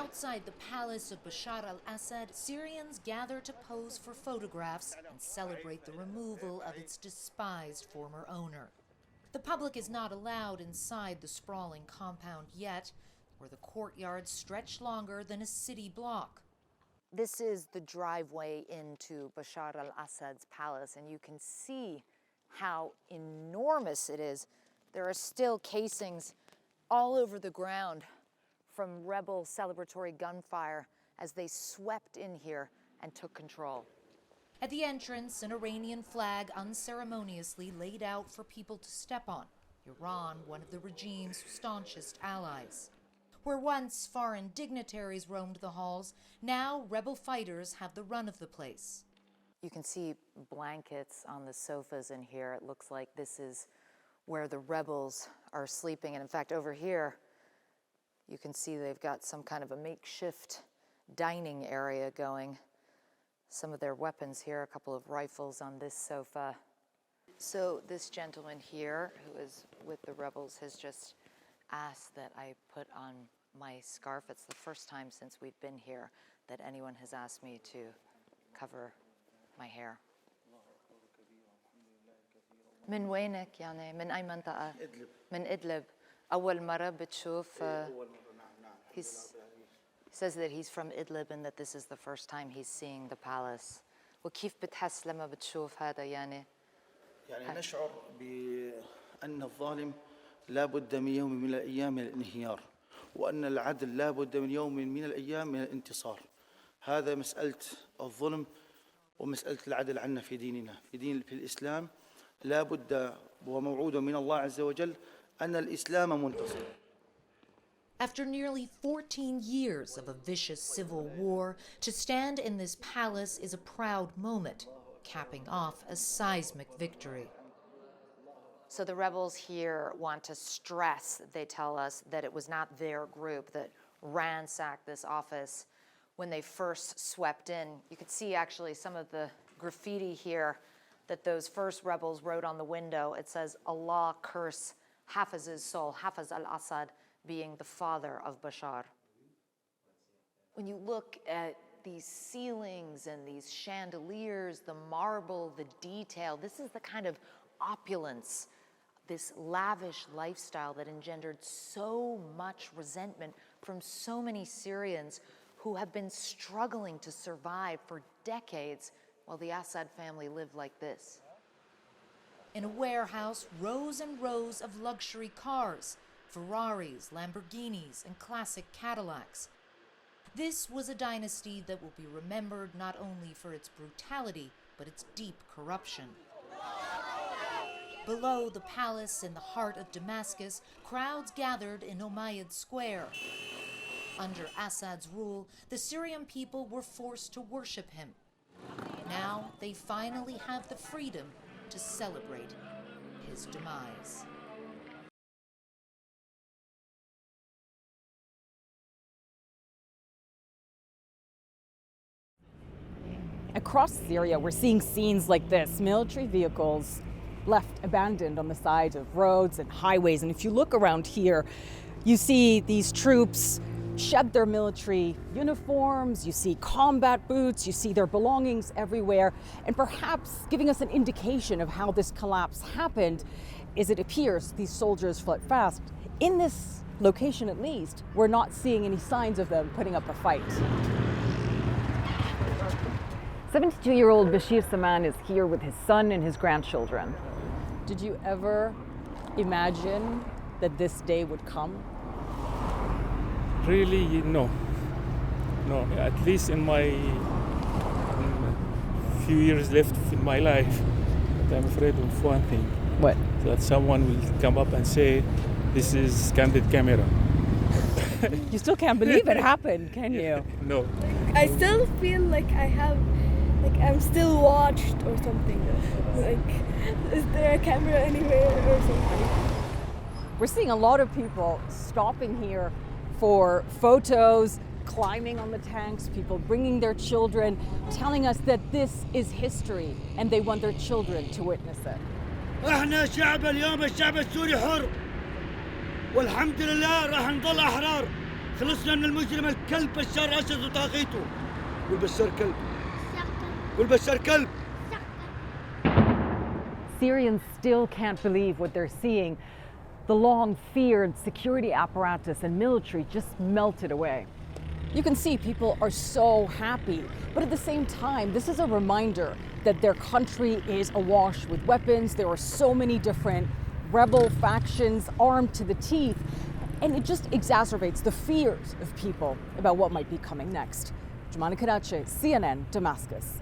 Outside the palace of Bashar al-Assad, Syrians gather to pose for photographs and celebrate the removal of its despised former owner. The public is not allowed inside the sprawling compound yet, where the courtyards stretch longer than a city block. This is the driveway into Bashar al-Assad's palace, and you can see how enormous it is. There are still casings all over the ground from rebel celebratory gunfire as they swept in here and took control. At the entrance, an Iranian flag unceremoniously laid out for people to step on. Iran, one of the regime's staunchest allies. Where once foreign dignitaries roamed the halls, now rebel fighters have the run of the place. You can see blankets on the sofas in here. It looks like this is where the rebels are sleeping. And in fact, over here, you can see they've got some kind of a makeshift dining area going. Some of their weapons here, a couple of rifles on this sofa. So this gentleman here, who is with the rebels, has just asked that I put on my scarf. It's the first time since we've been here that anyone has asked me to cover my hair. من وينك يعني؟ من أي منطقة؟ إدلب. من إدلب. أول مرة بتشوف. He says that he's from Idlib and that this is the first time he's seeing the palace. وكيف بتحس لما بتشوف هذا يعني؟ يعني نشعر بأن الظالم لا بد من يوم من الأيام من الانهيار وأن العدل لا بد من يوم من الأيام من الانتصار. هذا مسألة الظلم ومسألة العدل عنا في ديننا في الإسلام لا بد وموعود من الله عز وجل أن الإسلام منتصر. After nearly 14 years of a vicious civil war, to stand in this palace is a proud moment, capping off a seismic victory. So the rebels here want to stress, they tell us, that it was not their group that ransacked this office when they first swept in. You could see actually some of the graffiti here that those first rebels wrote on the window. It says, Allah curse Hafiz's soul, Hafiz al-Assad, being the father of Bashar. When you look at these ceilings and these chandeliers, the marble, the detail, this is the kind of opulence, this lavish lifestyle that engendered so much resentment from so many Syrians who have been struggling to survive for decades while the Assad family lived like this. In a warehouse, rows and rows of luxury cars, Ferraris, Lamborghinis, and classic Cadillacs. This was a dynasty that will be remembered not only for its brutality, but its deep corruption. Below the palace in the heart of Damascus, crowds gathered in Umayyad Square. Under Assad's rule, the Syrian people were forced to worship him. Now they finally have the freedom to celebrate his demise. Across Syria, we're seeing scenes like this, military vehicles left abandoned on the sides of roads and highways. And if you look around here, you see these troops shed their military uniforms, you see combat boots, you see their belongings everywhere. And perhaps giving us an indication of how this collapse happened is it appears these soldiers fled fast. In this location at least, we're not seeing any signs of them putting up a fight. 72-year-old Bashir Saman is here with his son and his grandchildren. Did you ever imagine that this day would come? Really, no. No, at least in my few years left in my life, but I'm afraid of one thing. What? That someone will come up and say, this is candid camera. You still can't believe it happened, can you? No. I still feel like I'm still watched or something. Like, is there a camera anywhere or something? We're seeing a lot of people stopping here for photos, climbing on the tanks, people bringing their children, telling us that this is history and they want their children to witness it. احنا شعب اليوم الشعب السوري حر والحمد لله راح نضل احرار خلصنا من المجرم الكلب بشار الأسد وطاغيته. والبشار كلب. والبشار كلب. Syrians still can't believe what they're seeing. The long-feared security apparatus and military just melted away. You can see people are so happy, but at the same time, this is a reminder that their country is awash with weapons. There are so many different rebel factions armed to the teeth, and it just exacerbates the fears of people about what might be coming next. Jumana Karachi, CNN, Damascus.